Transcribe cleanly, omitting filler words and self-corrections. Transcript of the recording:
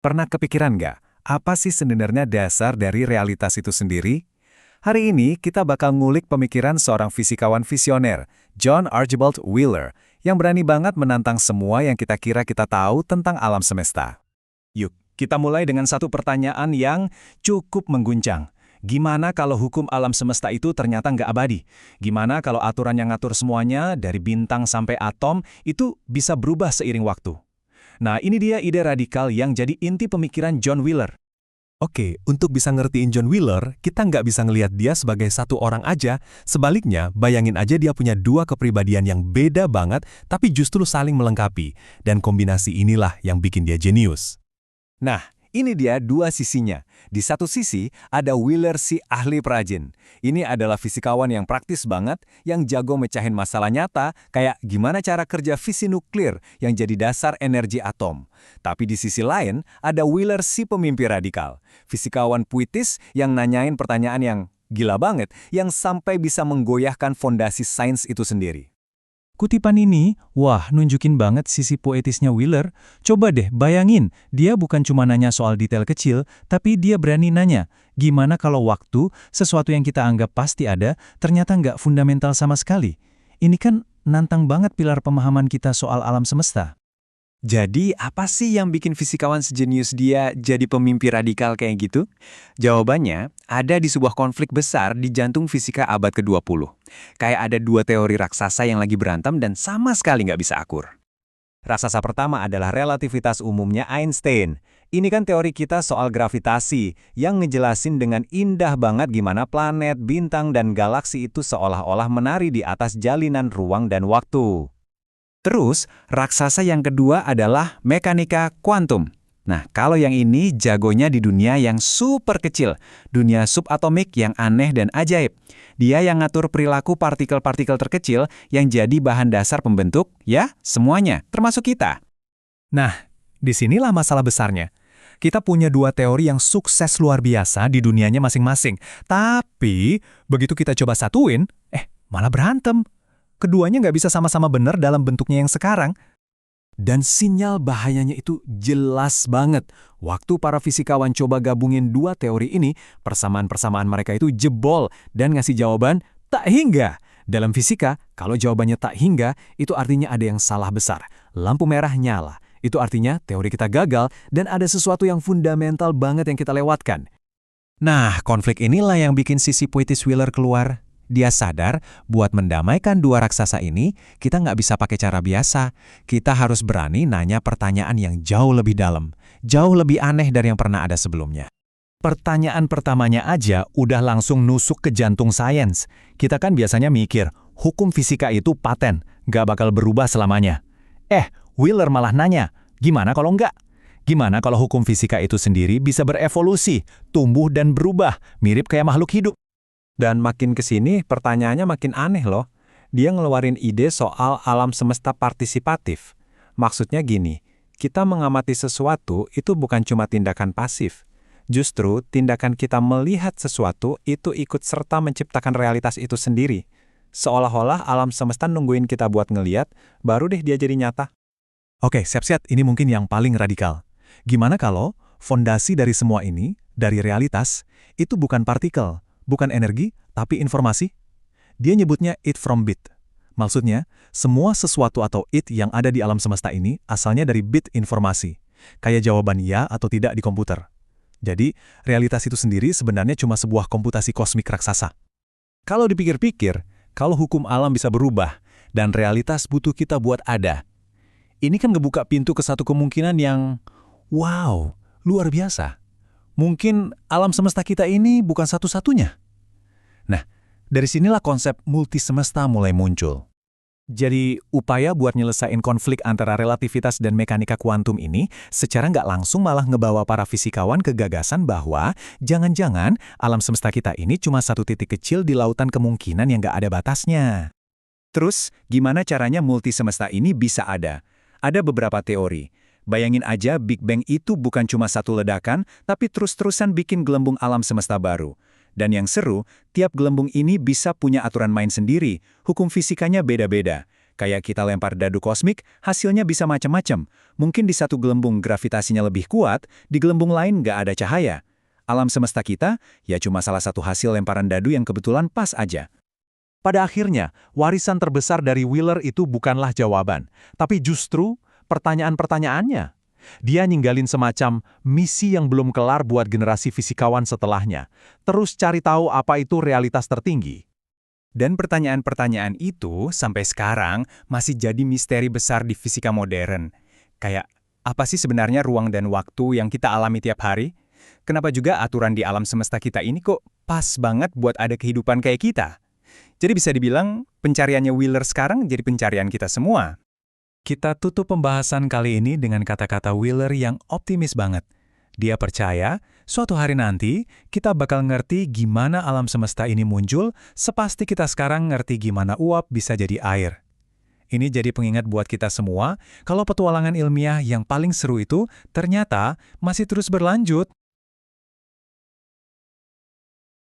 Pernah kepikiran nggak, apa sih sebenarnya dasar dari realitas itu sendiri? Hari ini kita bakal ngulik pemikiran seorang fisikawan visioner, John Archibald Wheeler, yang berani banget menantang semua yang kita kira kita tahu tentang alam semesta. Yuk, kita mulai dengan satu pertanyaan yang cukup mengguncang. Gimana kalau hukum alam semesta itu ternyata nggak abadi? Gimana kalau aturan yang ngatur semuanya, dari bintang sampai atom, itu bisa berubah seiring waktu? Nah, ini dia ide radikal yang jadi inti pemikiran John Wheeler. Oke, untuk bisa ngertiin John Wheeler, kita nggak bisa ngelihat dia sebagai satu orang aja. Sebaliknya, bayangin aja dia punya dua kepribadian yang beda banget, tapi justru saling melengkapi. Dan kombinasi inilah yang bikin dia jenius. Nah, ini dia dua sisinya. Di satu sisi, ada Wheeler si ahli perajin. Ini adalah fisikawan yang praktis banget, yang jago mecahin masalah nyata, kayak gimana cara kerja fisi nuklir yang jadi dasar energi atom. Tapi di sisi lain, ada Wheeler si pemimpi radikal. Fisikawan puitis yang nanyain pertanyaan yang gila banget, yang sampai bisa menggoyahkan fondasi sains itu sendiri. Kutipan ini, wah, nunjukin banget sisi poetisnya Wheeler. Coba deh bayangin, dia bukan cuma nanya soal detail kecil, tapi dia berani nanya, gimana kalau waktu, sesuatu yang kita anggap pasti ada, ternyata nggak fundamental sama sekali. Ini kan nantang banget pilar pemahaman kita soal alam semesta. Jadi, apa sih yang bikin fisikawan sejenius dia jadi pemimpi radikal kayak gitu? Jawabannya ada di sebuah konflik besar di jantung fisika abad ke-20. Kayak ada dua teori raksasa yang lagi berantem dan sama sekali nggak bisa akur. Raksasa pertama adalah relativitas umumnya Einstein. Ini kan teori kita soal gravitasi yang ngejelasin dengan indah banget gimana planet, bintang, dan galaksi itu seolah-olah menari di atas jalinan ruang dan waktu. Terus, raksasa yang kedua adalah mekanika kuantum. Nah, kalau yang ini jagonya di dunia yang super kecil, dunia subatomik yang aneh dan ajaib. Dia yang ngatur perilaku partikel-partikel terkecil yang jadi bahan dasar pembentuk, ya, semuanya, termasuk kita. Nah, disinilah masalah besarnya. Kita punya dua teori yang sukses luar biasa di dunianya masing-masing. Tapi, begitu kita coba satuin, malah berantem. Keduanya nggak bisa sama-sama benar dalam bentuknya yang sekarang. Dan sinyal bahayanya itu jelas banget. Waktu para fisikawan coba gabungin dua teori ini, persamaan-persamaan mereka itu jebol dan ngasih jawaban tak hingga. Dalam fisika, kalau jawabannya tak hingga, itu artinya ada yang salah besar. Lampu merah nyala. Itu artinya teori kita gagal dan ada sesuatu yang fundamental banget yang kita lewatkan. Nah, konflik inilah yang bikin sisi puitis Wheeler keluar. Dia sadar, buat mendamaikan dua raksasa ini, kita nggak bisa pakai cara biasa. Kita harus berani nanya pertanyaan yang jauh lebih dalam, jauh lebih aneh dari yang pernah ada sebelumnya. Pertanyaan pertamanya aja udah langsung nusuk ke jantung sains. Kita kan biasanya mikir, hukum fisika itu paten, nggak bakal berubah selamanya. Wheeler malah nanya, gimana kalau nggak? Gimana kalau hukum fisika itu sendiri bisa berevolusi, tumbuh dan berubah, mirip kayak makhluk hidup? Dan makin kesini, pertanyaannya makin aneh loh. Dia ngeluarin ide soal alam semesta partisipatif. Maksudnya gini, kita mengamati sesuatu itu bukan cuma tindakan pasif. Justru, tindakan kita melihat sesuatu itu ikut serta menciptakan realitas itu sendiri. Seolah-olah alam semesta nungguin kita buat ngeliat, baru deh dia jadi nyata. Oke, siap-siap, ini mungkin yang paling radikal. Gimana kalau fondasi dari semua ini, dari realitas, itu bukan partikel, bukan energi, tapi informasi? Dia nyebutnya it from bit. Maksudnya, semua sesuatu atau it yang ada di alam semesta ini asalnya dari bit informasi. Kayak jawaban ya atau tidak di komputer. Jadi, realitas itu sendiri sebenarnya cuma sebuah komputasi kosmik raksasa. Kalau dipikir-pikir, kalau hukum alam bisa berubah, dan realitas butuh kita buat ada, ini kan ngebuka pintu ke satu kemungkinan yang, wow, luar biasa. Mungkin alam semesta kita ini bukan satu-satunya. Nah, dari sinilah konsep multisemesta mulai muncul. Jadi, upaya buat nyelesain konflik antara relativitas dan mekanika kuantum ini secara nggak langsung malah ngebawa para fisikawan ke gagasan bahwa jangan-jangan alam semesta kita ini cuma satu titik kecil di lautan kemungkinan yang nggak ada batasnya. Terus, gimana caranya multisemesta ini bisa ada? Ada beberapa teori. Bayangin aja Big Bang itu bukan cuma satu ledakan, tapi terus-terusan bikin gelembung alam semesta baru. Dan yang seru, tiap gelembung ini bisa punya aturan main sendiri, hukum fisikanya beda-beda. Kayak kita lempar dadu kosmik, hasilnya bisa macam-macam. Mungkin di satu gelembung gravitasinya lebih kuat, di gelembung lain nggak ada cahaya. Alam semesta kita, ya cuma salah satu hasil lemparan dadu yang kebetulan pas aja. Pada akhirnya, warisan terbesar dari Wheeler itu bukanlah jawaban, tapi justru pertanyaan-pertanyaannya. Dia ninggalin semacam misi yang belum kelar buat generasi fisikawan setelahnya. Terus cari tahu apa itu realitas tertinggi. Dan pertanyaan-pertanyaan itu sampai sekarang masih jadi misteri besar di fisika modern. Kayak, apa sih sebenarnya ruang dan waktu yang kita alami tiap hari? Kenapa juga aturan di alam semesta kita ini kok pas banget buat ada kehidupan kayak kita? Jadi bisa dibilang, pencariannya Wheeler sekarang jadi pencarian kita semua. Kita tutup pembahasan kali ini dengan kata-kata Wheeler yang optimis banget. Dia percaya, suatu hari nanti, kita bakal ngerti gimana alam semesta ini muncul, sepasti kita sekarang ngerti gimana uap bisa jadi air. Ini jadi pengingat buat kita semua, kalau petualangan ilmiah yang paling seru itu ternyata masih terus berlanjut.